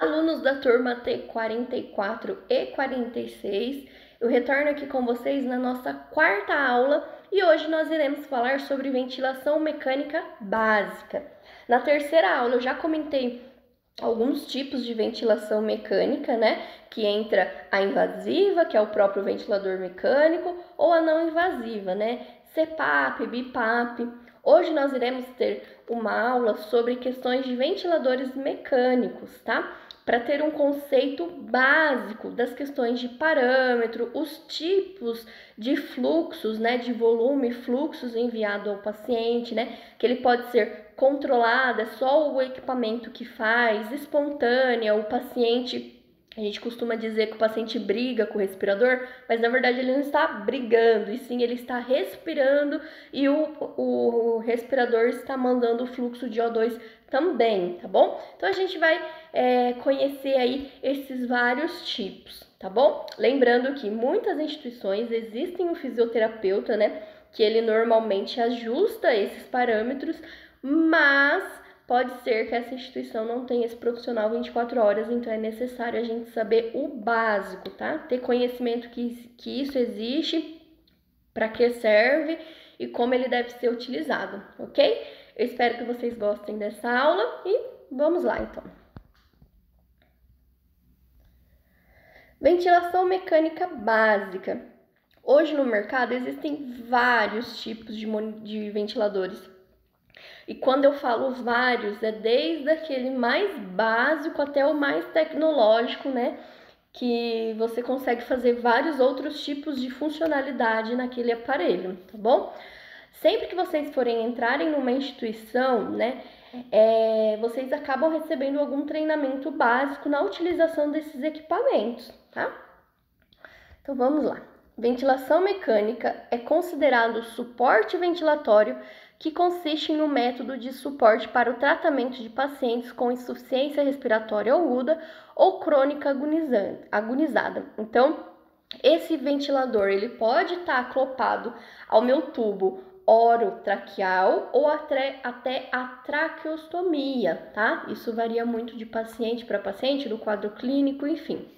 Alunos da turma T44 e 46, eu retorno aqui com vocês na nossa quarta aula e hoje nós iremos falar sobre ventilação mecânica básica. Na terceira aula eu já comentei alguns tipos de ventilação mecânica, né? Que entra a invasiva, que é o próprio ventilador mecânico, ou a não invasiva, né? CPAP, BIPAP. Hoje nós iremos ter uma aula sobre questões de ventiladores mecânicos, tá? Para ter um conceito básico das questões de parâmetro, os tipos de fluxos, né, de volume, fluxos enviado ao paciente, né, que ele pode ser controlado, é só o equipamento que faz, espontânea, o paciente, a gente costuma dizer que o paciente briga com o respirador, mas na verdade ele não está brigando, e sim ele está respirando e o respirador está mandando o fluxo de O2 também, tá bom? Então a gente vai conhecer aí esses vários tipos, tá bom? Lembrando que muitas instituições existem um fisioterapeuta, né, que ele normalmente ajusta esses parâmetros, mas pode ser que essa instituição não tenha esse profissional 24 horas, então é necessário a gente saber o básico, tá? Ter conhecimento que isso existe, para que serve e como ele deve ser utilizado, ok? Eu espero que vocês gostem dessa aula e vamos lá então. Ventilação mecânica básica. Hoje no mercado existem vários tipos de ventiladores. E quando eu falo vários, é desde aquele mais básico até o mais tecnológico, né? Que você consegue fazer vários outros tipos de funcionalidade naquele aparelho, tá bom? Sempre que vocês forem entrarem numa instituição, né? Vocês acabam recebendo algum treinamento básico na utilização desses equipamentos, tá? Então vamos lá. Ventilação mecânica é considerado suporte ventilatório que consiste em um método de suporte para o tratamento de pacientes com insuficiência respiratória aguda ou crônica agonizada. Então, esse ventilador ele pode estar acoplado ao meu tubo orotraqueal ou até a traqueostomia, tá? Isso varia muito de paciente para paciente, do quadro clínico, enfim.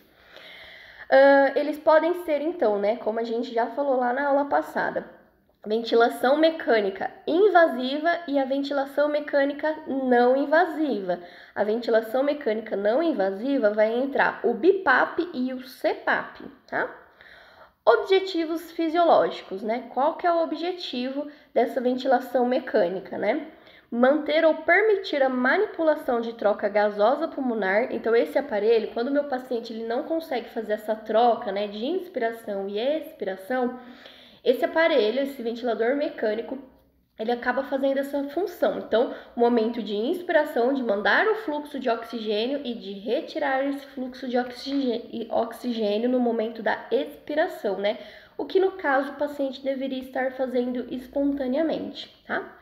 Eles podem ser, então, né, como a gente já falou lá na aula passada, ventilação mecânica invasiva e a ventilação mecânica não invasiva. A ventilação mecânica não invasiva vai entrar o BIPAP e o CPAP, tá? Objetivos fisiológicos, né? Qual que é o objetivo dessa ventilação mecânica, né? Manter ou permitir a manipulação de troca gasosa pulmonar. Então, esse aparelho, quando o meu paciente ele não consegue fazer essa troca, né, de inspiração e expiração, esse aparelho, esse ventilador mecânico, ele acaba fazendo essa função. Então, o momento de inspiração, de mandar o fluxo de oxigênio e de retirar esse fluxo de oxigênio no momento da expiração, né? O que, no caso, o paciente deveria estar fazendo espontaneamente, tá?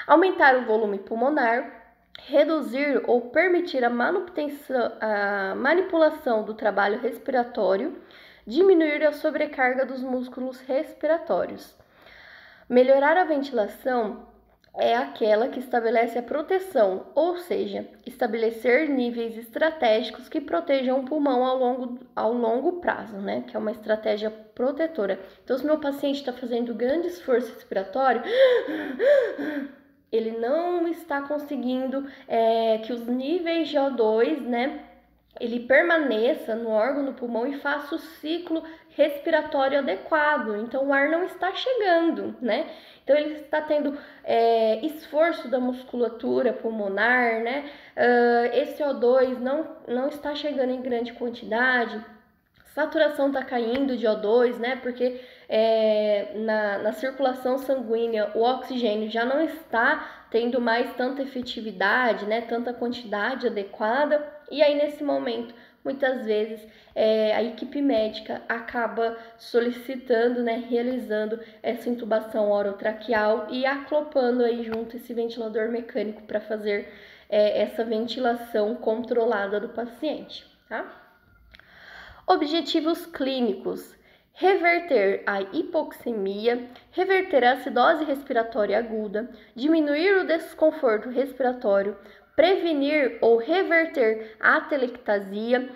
Aumentar o volume pulmonar, reduzir ou permitir a manipulação do trabalho respiratório, diminuir a sobrecarga dos músculos respiratórios. Melhorar a ventilação é aquela que estabelece a proteção, ou seja, estabelecer níveis estratégicos que protejam o pulmão ao longo prazo, né? Que é uma estratégia protetora. Então, se meu paciente está fazendo grande esforço respiratório, ele não está conseguindo que os níveis de O2, né, ele permaneça no órgão do pulmão e faça o ciclo respiratório adequado. Então, o ar não está chegando, né? Então, ele está tendo esforço da musculatura pulmonar, né? Esse O2 não está chegando em grande quantidade. Saturação está caindo de O2, né? Porque na circulação sanguínea o oxigênio já não está tendo mais tanta efetividade, né? Tanta quantidade adequada. E aí, nesse momento, muitas vezes a equipe médica acaba solicitando, né? Realizando essa intubação orotraqueal e acoplando aí junto esse ventilador mecânico para fazer essa ventilação controlada do paciente, tá? Objetivos clínicos: reverter a hipoxemia, reverter a acidose respiratória aguda, diminuir o desconforto respiratório, prevenir ou reverter a atelectasia,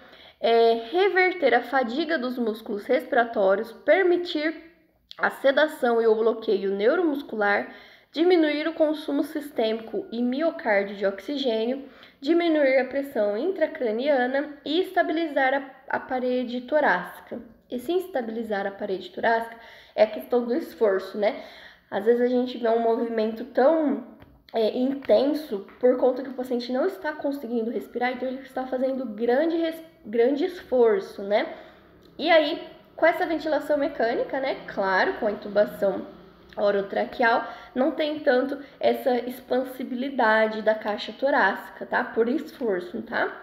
reverter a fadiga dos músculos respiratórios, permitir a sedação e o bloqueio neuromuscular, diminuir o consumo sistêmico e miocárdio de oxigênio, diminuir a pressão intracraniana e estabilizar a parede torácica. E se estabilizar a parede torácica é a questão do esforço, né? Às vezes a gente vê um movimento tão intenso por conta que o paciente não está conseguindo respirar, então ele está fazendo grande esforço, né? E aí, com essa ventilação mecânica, né? Claro, com a intubação orotraqueal, não tem tanto essa expansibilidade da caixa torácica, tá? Por esforço, tá?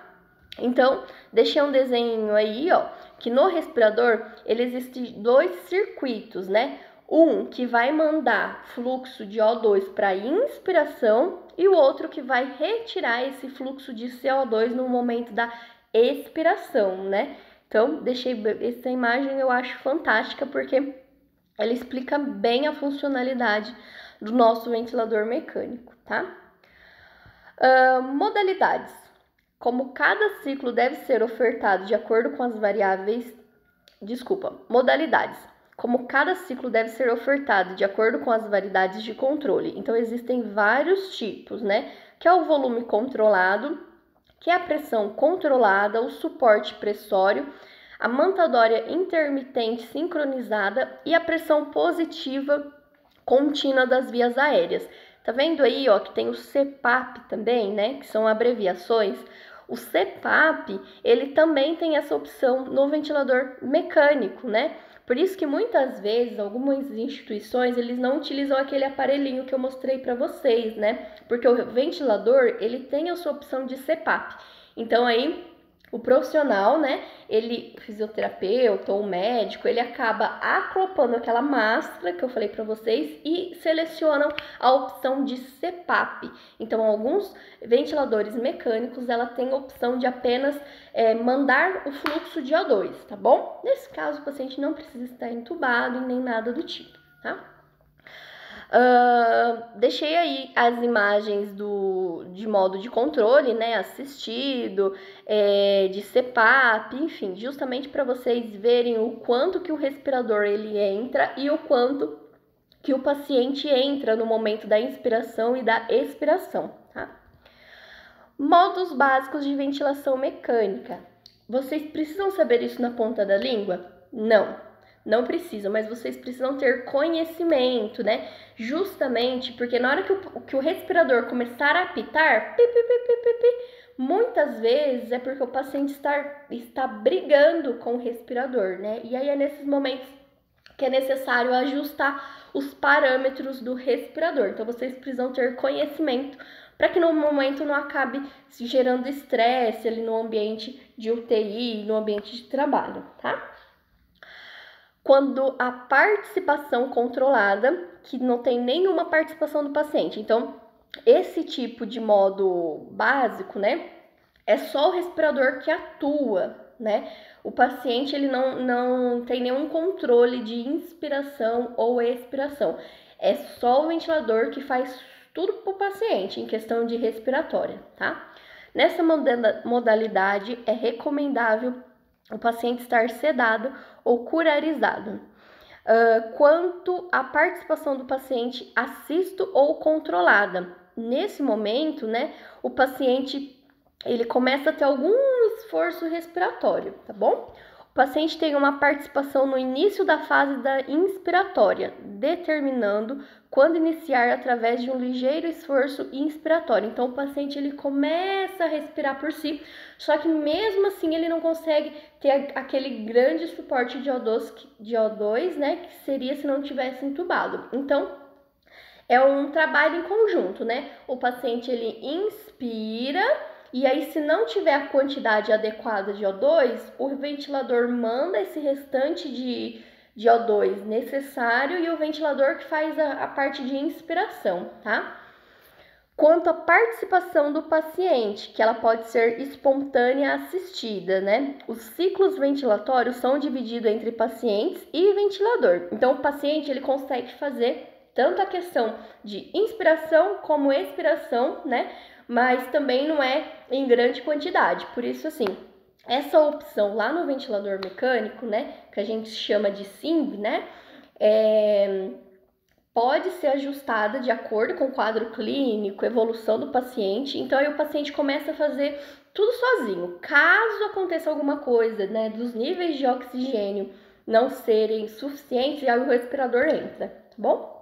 Então, deixei um desenho aí, ó, que no respirador, ele existe 2 circuitos, né? Um que vai mandar fluxo de O2 para inspiração e o outro que vai retirar esse fluxo de CO2 no momento da expiração, né? Então, deixei essa imagem, eu acho fantástica porque ela explica bem a funcionalidade do nosso ventilador mecânico, tá? Modalidades. Como cada ciclo deve ser ofertado de acordo com as variáveis... Modalidades. Como cada ciclo deve ser ofertado de acordo com as variedades de controle. Então, existem vários tipos, né? Que é o volume controlado, que é a pressão controlada, o suporte pressório, a mantadória intermitente sincronizada e a pressão positiva contínua das vias aéreas. Tá vendo aí, ó, que tem o CPAP também, né? Que são abreviações. O CPAP, ele também tem essa opção no ventilador mecânico, né? Por isso que muitas vezes, algumas instituições, eles não utilizam aquele aparelhinho que eu mostrei para vocês, né? Porque o ventilador, ele tem a sua opção de CPAP. Então, aí, o profissional, né, ele, o fisioterapeuta ou o médico, ele acaba acoplando aquela máscara que eu falei para vocês e selecionam a opção de CPAP. Então, alguns ventiladores mecânicos, ela tem a opção de apenas mandar o fluxo de O2, tá bom? Nesse caso, o paciente não precisa estar entubado e nem nada do tipo, tá? Deixei aí as imagens de modo de controle, né, assistido, de CPAP, enfim, justamente para vocês verem o quanto que o respirador ele entra e o quanto que o paciente entra no momento da inspiração e da expiração, tá? Modos básicos de ventilação mecânica. Vocês precisam saber isso na ponta da língua? Não precisam, mas vocês precisam ter conhecimento, né? Justamente porque na hora que o respirador começar a apitar, muitas vezes é porque o paciente está brigando com o respirador, né? E aí é nesses momentos que é necessário ajustar os parâmetros do respirador. Então, vocês precisam ter conhecimento para que no momento não acabe se gerando estresse ali no ambiente de UTI, no ambiente de trabalho, tá? Quando a participação controlada, que não tem nenhuma participação do paciente. Então, esse tipo de modo básico, né, é só o respirador que atua, né? O paciente, ele não tem nenhum controle de inspiração ou expiração. É só o ventilador que faz tudo para o paciente em questão de respiratória, tá? Nessa modalidade, é recomendável o paciente estar sedado ou curarizado. Quanto à participação do paciente assisto ou controlada, nesse momento, né, o paciente ele começa a ter algum esforço respiratório, tá bom? O paciente tem uma participação no início da fase da inspiratória, determinando quando iniciar através de um ligeiro esforço inspiratório. Então, o paciente ele começa a respirar por si, só que mesmo assim ele não consegue ter aquele grande suporte de O2, né, que seria se não tivesse entubado. Então, é um trabalho em conjunto, né? O paciente ele inspira e aí, se não tiver a quantidade adequada de O2, o ventilador manda esse restante de O2 necessário e o ventilador que faz a parte de inspiração, tá? Quanto à participação do paciente, que ela pode ser espontânea assistida, né? Os ciclos ventilatórios são divididos entre pacientes e ventilador. Então, o paciente ele consegue fazer tanto a questão de inspiração como expiração, né? Mas também não é em grande quantidade. Por isso, assim, essa opção lá no ventilador mecânico, né, que a gente chama de SIMV, né, pode ser ajustada de acordo com o quadro clínico, evolução do paciente. Então, aí o paciente começa a fazer tudo sozinho. Caso aconteça alguma coisa, né, dos níveis de oxigênio não serem suficientes, aí o respirador entra, tá bom?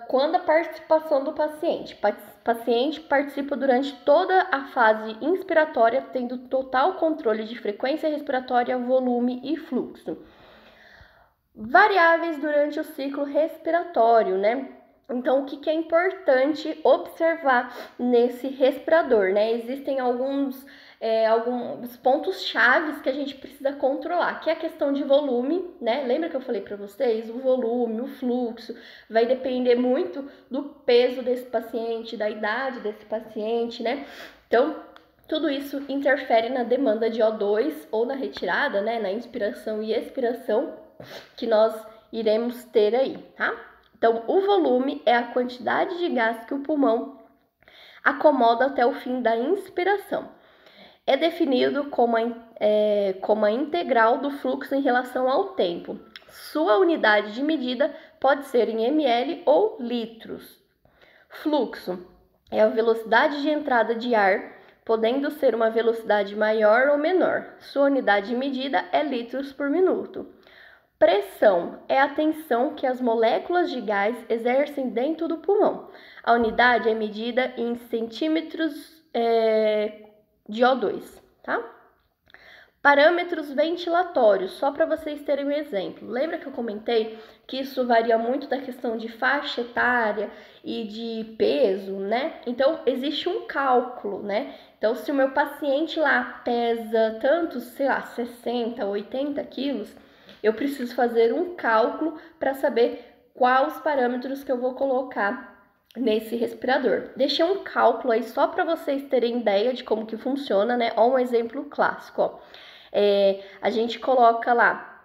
Quando a participação do paciente. O paciente participa durante toda a fase inspiratória, tendo total controle de frequência respiratória, volume e fluxo. Variáveis durante o ciclo respiratório, né? Então, o que é importante observar nesse respirador, né? Existem alguns pontos chaves que a gente precisa controlar, que é a questão de volume, né? Lembra que eu falei para vocês? O volume, o fluxo, vai depender muito do peso desse paciente, da idade desse paciente, né? Então, tudo isso interfere na demanda de O2 ou na retirada, né? Na inspiração e expiração que nós iremos ter aí, tá? Então, o volume é a quantidade de gás que o pulmão acomoda até o fim da inspiração. É definido como a integral do fluxo em relação ao tempo. Sua unidade de medida pode ser em ml ou litros. Fluxo é a velocidade de entrada de ar, podendo ser uma velocidade maior ou menor. Sua unidade de medida é litros por minuto. Pressão é a tensão que as moléculas de gás exercem dentro do pulmão. A unidade é medida em centímetros de O2, tá? Parâmetros ventilatórios, só para vocês terem um exemplo. Lembra que eu comentei que isso varia muito da questão de faixa etária e de peso, né? Então, existe um cálculo, né? Então, se o meu paciente lá pesa tantos, sei lá, 60, 80 quilos, eu preciso fazer um cálculo para saber quais os parâmetros que eu vou colocar nesse respirador. Deixei um cálculo aí só para vocês terem ideia de como que funciona, né? Ó, um exemplo clássico, ó. A gente coloca lá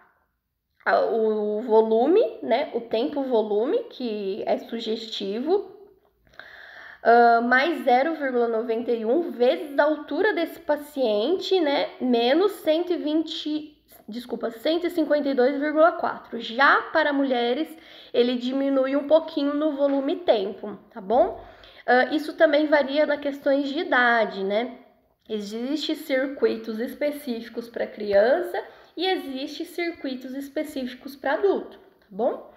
o volume, né? O tempo volume, que é sugestivo, mais 0,91 vezes a altura desse paciente, né? Menos 152,4. Já para mulheres, ele diminui um pouquinho no volume e tempo, tá bom? Isso também varia nas questões de idade, né? Existem circuitos específicos para criança e existem circuitos específicos para adulto, tá bom?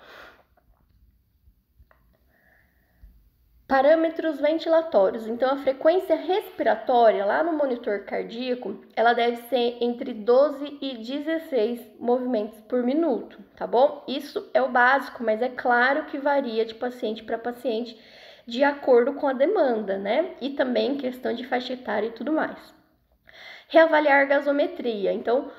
Parâmetros ventilatórios. Então, a frequência respiratória lá no monitor cardíaco, ela deve ser entre 12 e 16 movimentos por minuto, tá bom? Isso é o básico, mas é claro que varia de paciente para paciente de acordo com a demanda, né? E também questão de faixa etária e tudo mais. Reavaliar gasometria. Então,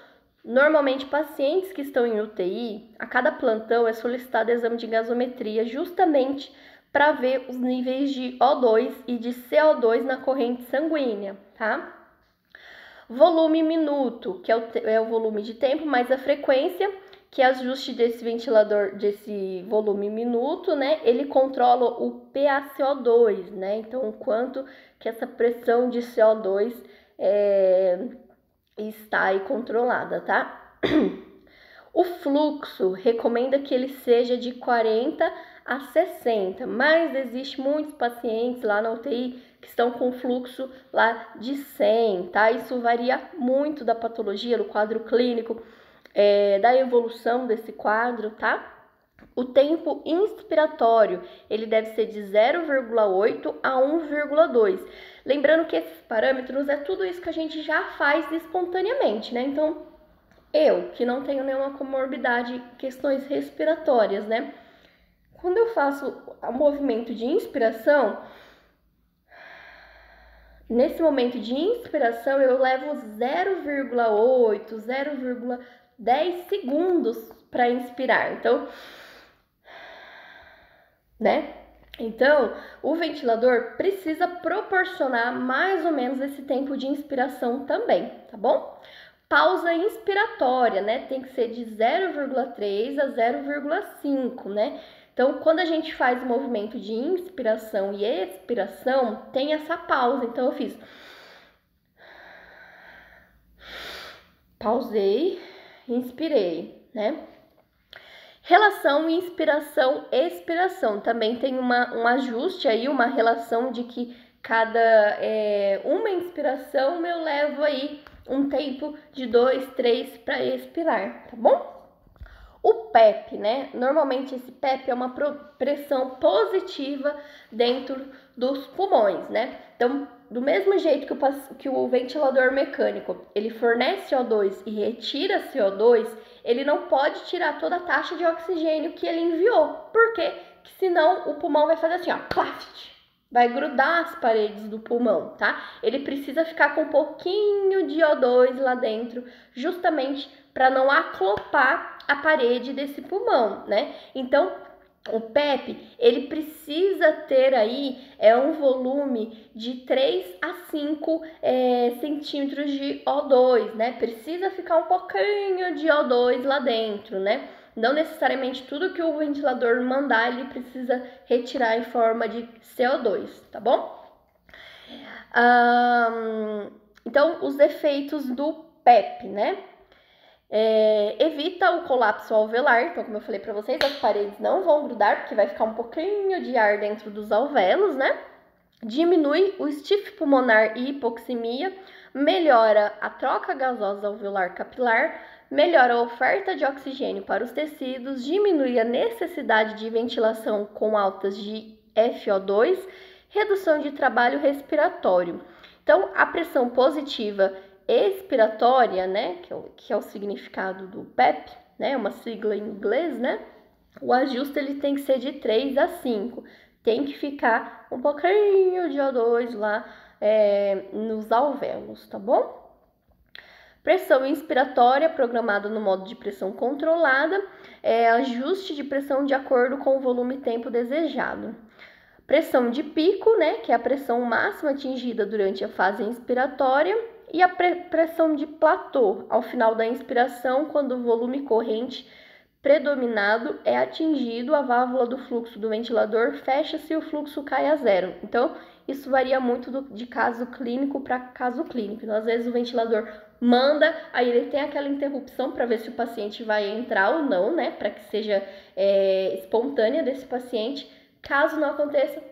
normalmente pacientes que estão em UTI, a cada plantão é solicitado exame de gasometria justamente para ver os níveis de O2 e de CO2 na corrente sanguínea, tá? Volume minuto, que é o volume de tempo, mais a frequência, que é ajuste desse ventilador, desse volume minuto, né? Ele controla o PaCO2, né? Então, o quanto que essa pressão de CO2 está aí controlada, tá? O fluxo recomenda que ele seja de 40 a 60, mas existe muitos pacientes lá na UTI que estão com fluxo lá de 100, tá? Isso varia muito da patologia, do quadro clínico, da evolução desse quadro, tá? O tempo inspiratório, ele deve ser de 0,8 a 1,2. Lembrando que esses parâmetros é tudo isso que a gente já faz espontaneamente, né? Então, eu, que não tenho nenhuma comorbidade, questões respiratórias, né? Quando eu faço o movimento de inspiração, nesse momento de inspiração, eu levo 0,8, 0,10 segundos para inspirar. Então, né? Então, o ventilador precisa proporcionar mais ou menos esse tempo de inspiração também, tá bom? pausa inspiratória, né? Tem que ser de 0,3 a 0,5, né? Então, quando a gente faz o movimento de inspiração e expiração, tem essa pausa. Então, eu fiz... Pausei, inspirei, né? Relação inspiração expiração. Também tem um ajuste aí, uma relação de que uma inspiração eu levo aí um tempo de 2, 3 para expirar, tá bom? O PEP, né? Normalmente esse PEP é uma pressão positiva dentro dos pulmões, né? Então, do mesmo jeito que o ventilador mecânico, ele fornece CO2 e retira CO2, ele não pode tirar toda a taxa de oxigênio que ele enviou. Por quê? Porque senão o pulmão vai fazer assim, ó, plaft, vai grudar as paredes do pulmão, tá? Ele precisa ficar com um pouquinho de O2 lá dentro, justamente para não aclopar a parede desse pulmão, né? Então, o PEP, ele precisa ter aí um volume de 3 a 5 centímetros de O2, né? Precisa ficar um pouquinho de O2 lá dentro, né? Não necessariamente tudo que o ventilador mandar, ele precisa retirar em forma de CO2, tá bom? Então, os efeitos do PEP, né? Evita o colapso alveolar. Então, como eu falei para vocês, as paredes não vão grudar, porque vai ficar um pouquinho de ar dentro dos alvéolos, né? Diminui o stiff pulmonar e hipoxemia, melhora a troca gasosa alveolar capilar, melhora a oferta de oxigênio para os tecidos, diminui a necessidade de ventilação com altas de FO2, redução de trabalho respiratório. Então, a pressão positiva expiratória, né, que é o significado do PEP, né, uma sigla em inglês, né, o ajuste ele tem que ser de 3 a 5, tem que ficar um pouquinho de O2 lá nos alvéolos, tá bom? Pressão inspiratória programada no modo de pressão controlada, ajuste de pressão de acordo com o volume e tempo desejado. Pressão de pico, né, que é a pressão máxima atingida durante a fase inspiratória, e a pressão de platô, ao final da inspiração, quando o volume corrente predominado é atingido, a válvula do fluxo do ventilador fecha-se e o fluxo cai a zero. Então, isso varia muito de caso clínico para caso clínico. Então, às vezes o ventilador manda, aí ele tem aquela interrupção para ver se o paciente vai entrar ou não, né, para que seja espontânea desse paciente. Caso não aconteça,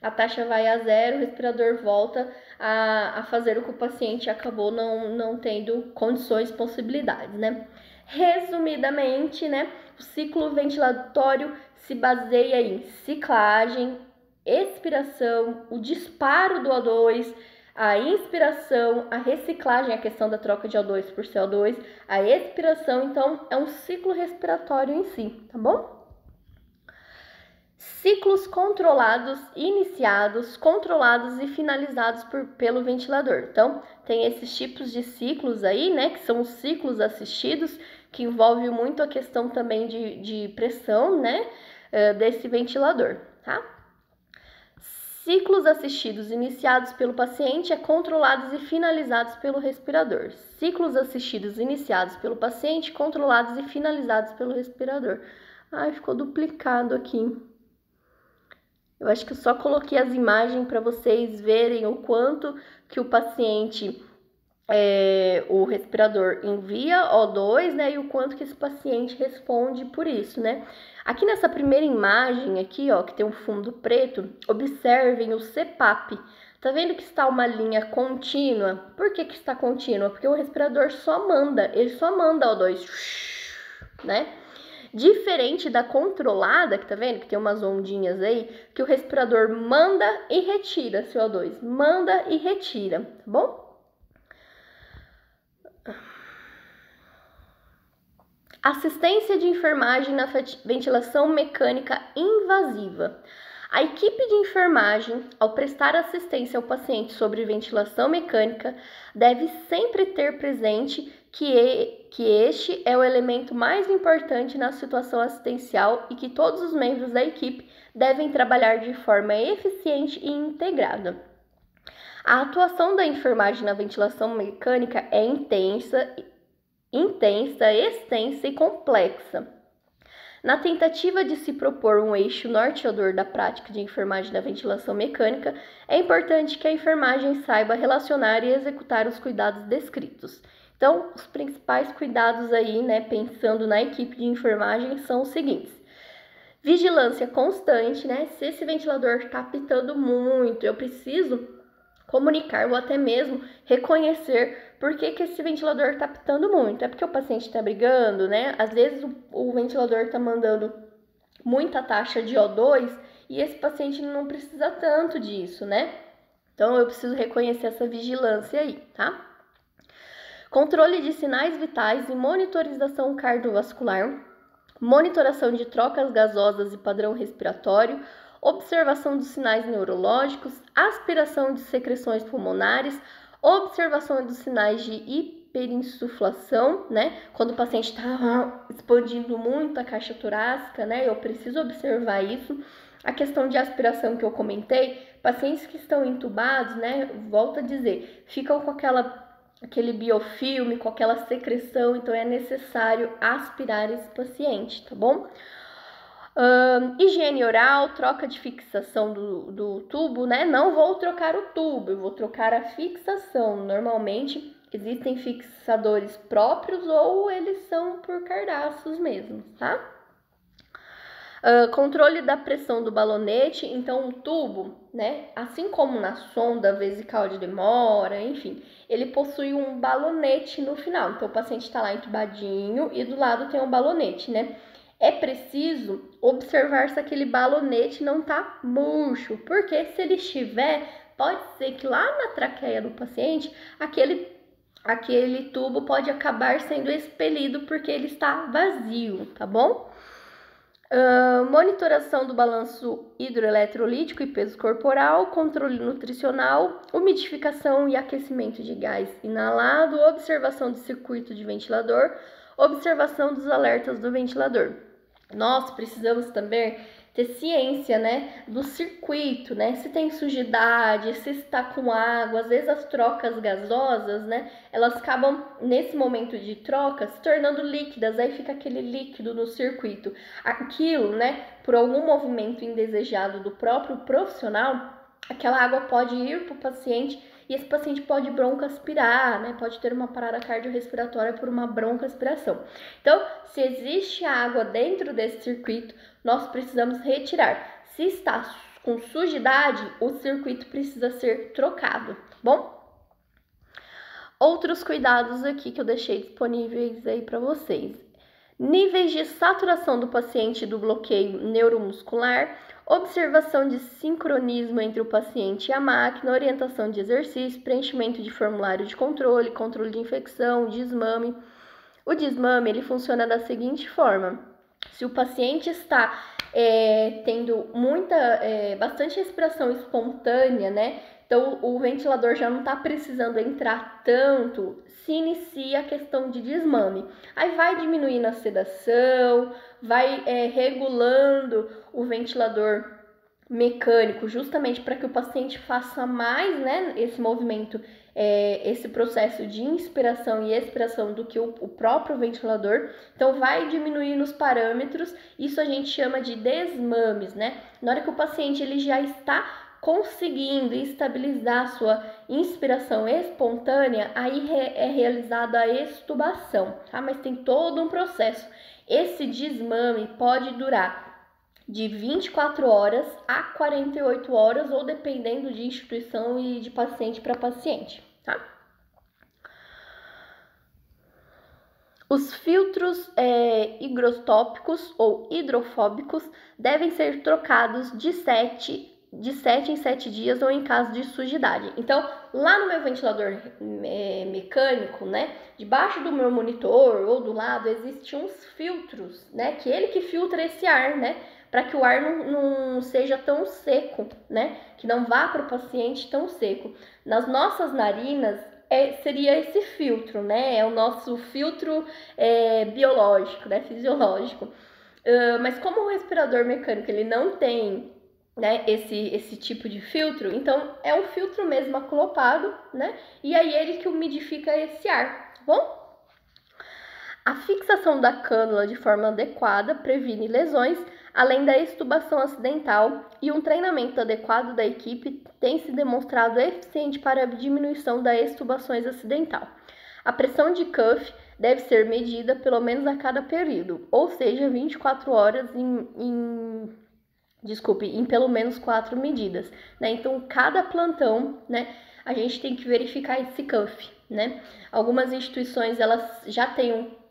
a taxa vai a zero, o respirador volta a fazer o que o paciente acabou não tendo condições, possibilidades, né? Resumidamente, né, o ciclo ventilatório se baseia em ciclagem, expiração, o disparo do O2, a inspiração, a reciclagem, a questão da troca de O2 por CO2, a expiração, então é um ciclo respiratório em si, tá bom? Ciclos controlados, iniciados, controlados e finalizados pelo ventilador. Então, tem esses tipos de ciclos aí, né, que são os ciclos assistidos, que envolve muito a questão também de pressão, né, desse ventilador, tá? Ciclos assistidos iniciados pelo paciente controlados e finalizados pelo respirador. Ciclos assistidos iniciados pelo paciente, controlados e finalizados pelo respirador. Ai, ficou duplicado aqui. Eu acho que eu só coloquei as imagens para vocês verem o quanto que o paciente, o respirador envia O2, né? E o quanto que esse paciente responde por isso, né? Aqui nessa primeira imagem aqui, ó, que tem um fundo preto, observem o CPAP. Tá vendo que está uma linha contínua? Por que está contínua? Porque o respirador ele só manda O2, né? Diferente da controlada, que tá vendo que tem umas ondinhas aí, que o respirador manda e retira CO2, manda e retira, tá bom? Assistência de enfermagem na ventilação mecânica invasiva. A equipe de enfermagem, ao prestar assistência ao paciente sobre ventilação mecânica, deve sempre ter presente que este é o elemento mais importante na situação assistencial e que todos os membros da equipe devem trabalhar de forma eficiente e integrada. A atuação da enfermagem na ventilação mecânica é intensa intensa, extensa e complexa. Na tentativa de se propor um eixo norteador da prática de enfermagem da ventilação mecânica, é importante que a enfermagem saiba relacionar e executar os cuidados descritos. Então, os principais cuidados aí, né, pensando na equipe de enfermagem, são os seguintes. Vigilância constante, né? Se esse ventilador está pitando muito, eu preciso comunicar ou até mesmo reconhecer por que esse ventilador está pitando muito. É porque o paciente está brigando, né? Às vezes o ventilador está mandando muita taxa de O2 e esse paciente não precisa tanto disso, né? Então eu preciso reconhecer essa vigilância aí, tá? Controle de sinais vitais e monitorização cardiovascular, monitoração de trocas gasosas e padrão respiratório, observação dos sinais neurológicos, aspiração de secreções pulmonares, observação dos sinais de hiperinsuflação, né? Quando o paciente está expandindo muito a caixa torácica, né? Eu preciso observar isso. A questão de aspiração que eu comentei, pacientes que estão entubados, né? Volto a dizer, ficam com aquele biofilme, com aquela secreção, então é necessário aspirar esse paciente, tá bom? Higiene oral, troca de fixação do tubo, né? Não vou trocar o tubo, eu vou trocar a fixação. Normalmente existem fixadores próprios ou eles são por cardaços mesmo, tá? Controle da pressão do balonete, então o tubo, né, assim como na sonda vesical de demora, enfim, ele possui um balonete no final. Então o paciente está lá entubadinho e do lado tem um balonete, né? É preciso observar se aquele balonete não está murcho, porque se ele estiver, pode ser que lá na traqueia do paciente, aquele tubo pode acabar sendo expelido porque ele está vazio, tá bom? Monitoração do balanço hidroeletrolítico e peso corporal, controle nutricional, umidificação e aquecimento de gás inalado, observação do circuito de ventilador, observação dos alertas do ventilador. Nós precisamos também ter ciência, né, do circuito, né, se tem sujidade, se está com água, às vezes as trocas gasosas, né, elas acabam, nesse momento de troca, se tornando líquidas, aí fica aquele líquido no circuito. Aquilo, né, por algum movimento indesejado do próprio profissional, aquela água pode ir para o paciente e esse paciente pode broncoaspirar, né? Pode ter uma parada cardiorrespiratória por uma broncoaspiração. Então, se existe água dentro desse circuito, nós precisamos retirar. Se está com sujidade, o circuito precisa ser trocado, tá bom? Outros cuidados aqui que eu deixei disponíveis aí para vocês. Níveis de saturação do paciente do bloqueio neuromuscular, observação de sincronismo entre o paciente e a máquina, orientação de exercício, preenchimento de formulário de controle, controle de infecção, desmame. O desmame, ele funciona da seguinte forma: se o paciente está tendo bastante respiração espontânea, né? Então, o ventilador já não está precisando entrar tanto, se inicia a questão de desmame. Aí vai diminuindo a sedação, vai regulando o ventilador mecânico, justamente para que o paciente faça mais, né, esse movimento, esse processo de inspiração e expiração do que o próprio ventilador. Então, vai diminuir nos parâmetros, isso a gente chama de desmames, né? Na hora que o paciente ele já está conseguindo estabilizar a sua inspiração espontânea, aí é realizada a extubação, tá? Mas tem todo um processo. Esse desmame pode durar de 24 horas a 48 horas, ou dependendo de instituição e de paciente para paciente, tá? Os filtros higrostópicos ou hidrofóbicos devem ser trocados de 7 em 7 dias ou em caso de sujidade. Então, lá no meu ventilador mecânico, né, debaixo do meu monitor ou do lado, existem uns filtros, né, que ele que filtra esse ar, né, para que o ar não seja tão seco, né, que não vá para o paciente tão seco. Nas nossas narinas, seria esse filtro, né, é o nosso filtro biológico, né, fisiológico. Mas como o respirador mecânico, ele não tem, né, esse tipo de filtro, então é um filtro mesmo aclopado, né, e aí ele que umidifica esse ar, tá bom? A fixação da cânula de forma adequada previne lesões, além da extubação acidental, e um treinamento adequado da equipe tem se demonstrado eficiente para a diminuição das extubações acidental. A pressão de cuff deve ser medida pelo menos a cada período, ou seja, 24 horas em pelo menos 4 medidas, né? Então, cada plantão, né, a gente tem que verificar esse cuff, né? Algumas instituições, elas já têm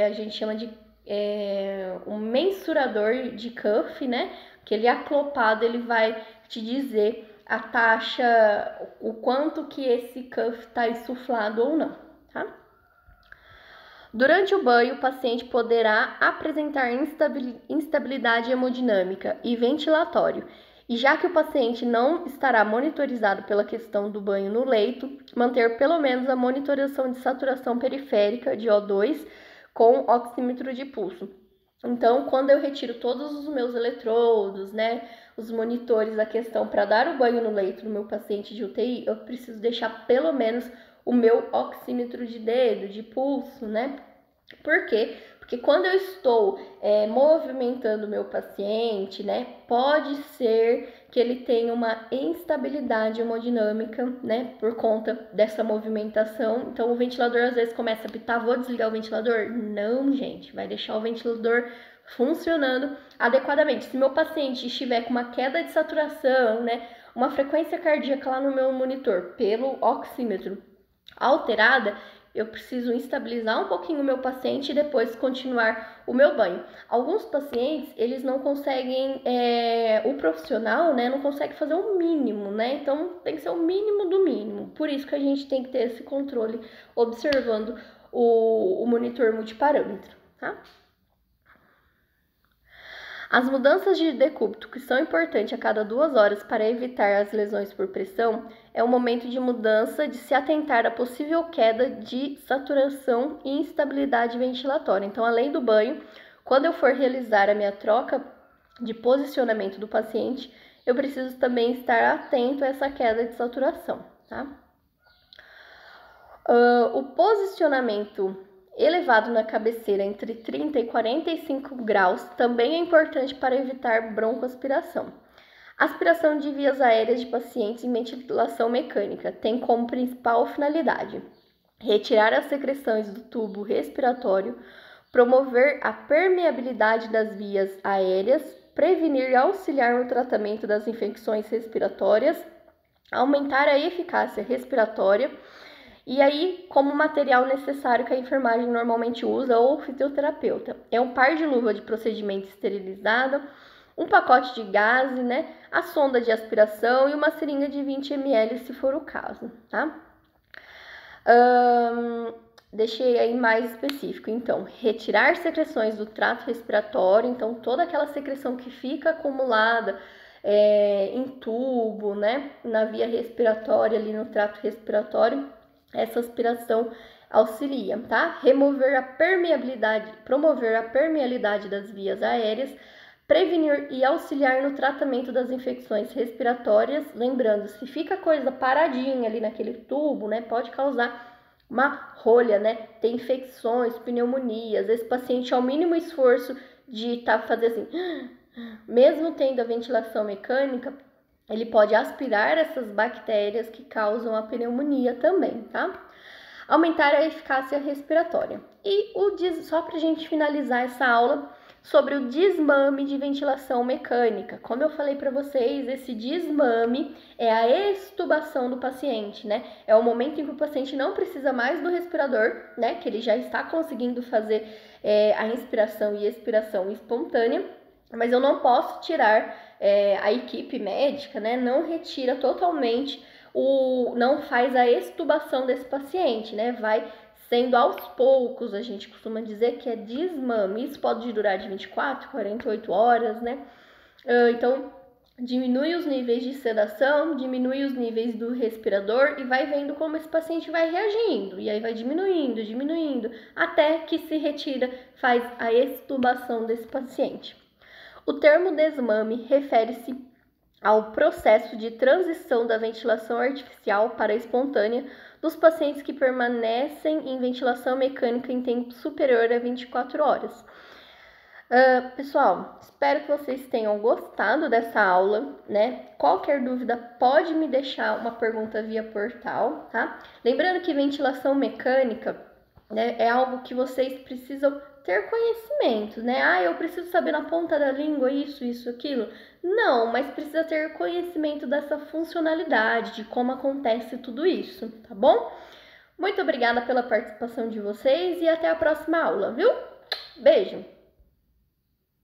a gente chama de um mensurador de cuff, né? Que ele aclopado, ele vai te dizer a taxa, o quanto que esse cuff está insuflado ou não, tá? Durante o banho, o paciente poderá apresentar instabilidade hemodinâmica e ventilatório, e já que o paciente não estará monitorizado pela questão do banho no leito, manter pelo menos a monitoração de saturação periférica de O2 com oxímetro de pulso. Então, quando eu retiro todos os meus eletrodos, né, os monitores da questão para dar o banho no leito no meu paciente de UTI, eu preciso deixar pelo menos o meu oxímetro de dedo, de pulso, né? Por quê? Porque quando eu estou movimentando o meu paciente, né, pode ser que ele tenha uma instabilidade hemodinâmica, né, por conta dessa movimentação. Então, o ventilador às vezes começa a apitar, vou desligar o ventilador? Não, gente, vai deixar o ventilador funcionando adequadamente. Se meu paciente estiver com uma queda de saturação, né, uma frequência cardíaca lá no meu monitor pelo oxímetro alterada, eu preciso estabilizar um pouquinho o meu paciente e depois continuar o meu banho. Alguns pacientes, eles não conseguem, o profissional, né, não consegue fazer o mínimo, né? Então, tem que ser o mínimo do mínimo. Por isso que a gente tem que ter esse controle observando o monitor multiparâmetro, tá? As mudanças de decúbito, que são importantes a cada 2 horas para evitar as lesões por pressão, é um momento de mudança de se atentar à possível queda de saturação e instabilidade ventilatória. Então, além do banho, quando eu for realizar a minha troca de posicionamento do paciente, eu preciso também estar atento a essa queda de saturação, tá? O posicionamento elevado na cabeceira entre 30 e 45 graus também é importante para evitar broncoaspiração. Aspiração de vias aéreas de pacientes em ventilação mecânica tem como principal finalidade retirar as secreções do tubo respiratório, promover a permeabilidade das vias aéreas, prevenir e auxiliar no tratamento das infecções respiratórias, aumentar a eficácia respiratória. E aí, como material necessário que a enfermagem normalmente usa ou o fisioterapeuta, é um par de luva de procedimento esterilizado, um pacote de gaze, né, a sonda de aspiração e uma seringa de 20 ml se for o caso, tá? Deixei aí mais específico, então, retirar secreções do trato respiratório, então toda aquela secreção que fica acumulada em tubo, né, na via respiratória, ali no trato respiratório, essa aspiração auxilia, tá? Promover a permeabilidade das vias aéreas, prevenir e auxiliar no tratamento das infecções respiratórias. Lembrando, se fica coisa paradinha ali naquele tubo, né, pode causar uma rolha, né? Tem infecções, pneumonias. Esse paciente, ao mínimo esforço de fazer assim, mesmo tendo a ventilação mecânica, ele pode aspirar essas bactérias que causam a pneumonia também, tá? Aumentar a eficácia respiratória. E só para a gente finalizar essa aula, sobre o desmame de ventilação mecânica. Como eu falei para vocês, esse desmame é a extubação do paciente, né? É o momento em que o paciente não precisa mais do respirador, né? Que ele já está conseguindo fazer a inspiração e expiração espontânea, mas eu não posso tirar, a equipe médica, né? Não retira totalmente, não faz a extubação desse paciente, né? Vai sendo aos poucos, a gente costuma dizer que é desmame. Isso pode durar de 24, 48 horas, né? Então, diminui os níveis de sedação, diminui os níveis do respirador e vai vendo como esse paciente vai reagindo. E aí vai diminuindo, até que se retira, faz a extubação desse paciente. O termo desmame refere-se ao processo de transição da ventilação artificial para a espontânea dos pacientes que permanecem em ventilação mecânica em tempo superior a 24 horas. Pessoal, espero que vocês tenham gostado dessa aula, né? Qualquer dúvida pode me deixar uma pergunta via portal, tá? Lembrando que ventilação mecânica, né, é algo que vocês precisam ter conhecimento, né? Eu preciso saber na ponta da língua isso, aquilo. Não, mas precisa ter conhecimento dessa funcionalidade, de como acontece tudo isso, tá bom? Muito obrigada pela participação de vocês e até a próxima aula, viu? Beijo!